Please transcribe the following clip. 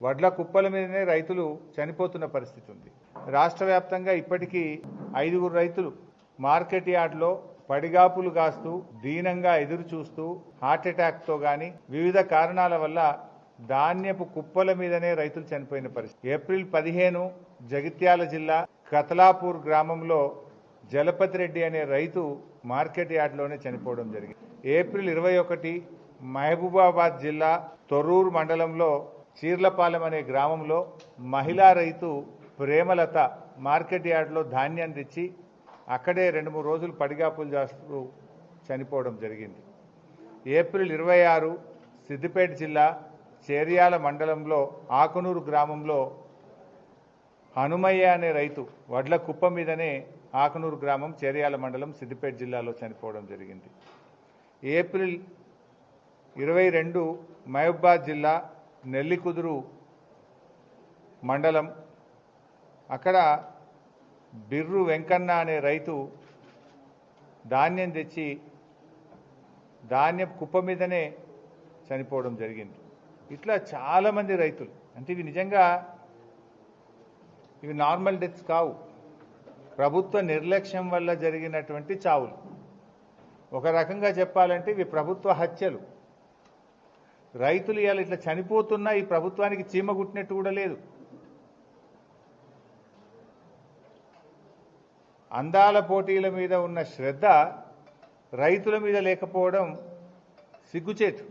వడ్ల కుప్పల మీదనే రైతులు చనిపోతున్న పరిస్థితి ఉంది. రాష్ట్ర వ్యాప్తంగా ఇప్పటికీ 5 రైతులు మార్కెట్ యార్డ్లో పడిగాపులు కాస్తూ దీనంగా ఎదురు చూస్తూ హార్ట్అటాక్తో గాని వివిధ కారణాల వల్ల ధాన్యపు కుప్పల మీదనే రైతులు చనిపోయిన పరిస్థితి. ఏప్రిల్ 15 జగిత్యాల జిల్లా కతలాపూర్ గ్రామంలో జలపతి రెడ్డి అనే రైతు మార్కెట్ యార్డ్లోనే చనిపోవడం జరిగింది. ఏప్రిల్ 21 మహబూబాబాద్ జిల్లా తొర్రూరు మండలంలో చీర్లపాలెం అనే గ్రామంలో మహిళా రైతు ప్రేమలత మార్కెట్ యార్డ్లో ధాన్యాన్ని తెచ్చి అక్కడే 2-3 రోజులు పడిగాపులు చేస్తూ చనిపోవడం జరిగింది. ఏప్రిల్ 26 సిద్దిపేట జిల్లా చేర్యాల మండలంలో ఆకునూరు గ్రామంలో హనుమయ్య అనే రైతు వడ్ల కుప్ప మీదనే ఆకునూరు గ్రామం చేర్యాల మండలం సిద్దిపేట జిల్లాలో చనిపోవడం జరిగింది. ఏప్రిల్ 22 మహబూబాబాద్ జిల్లా నెల్లికుదురు మండలం అక్కడ బిర్రు వెంకన్న అనే రైతు ధాన్యం తెచ్చి ధాన్యం కుప్ప మీదనే చనిపోవడం జరిగింది. ఇట్లా చాలామంది రైతులు, అంటే ఇవి నిజంగా ఇవి నార్మల్ డెత్స్ కావు, ప్రభుత్వ నిర్లక్ష్యం వల్ల జరిగినటువంటి చావులు. ఒక రకంగా చెప్పాలంటే ఇవి ప్రభుత్వ హత్యలు. రైతులు ఇవాళ ఇట్లా చనిపోతున్నా ఈ ప్రభుత్వానికి చీమ కుట్టినట్టు కూడా లేదు. అందాల పోటీల మీద ఉన్న శ్రద్ధ రైతుల మీద లేకపోవడం సిగ్గుచేటు.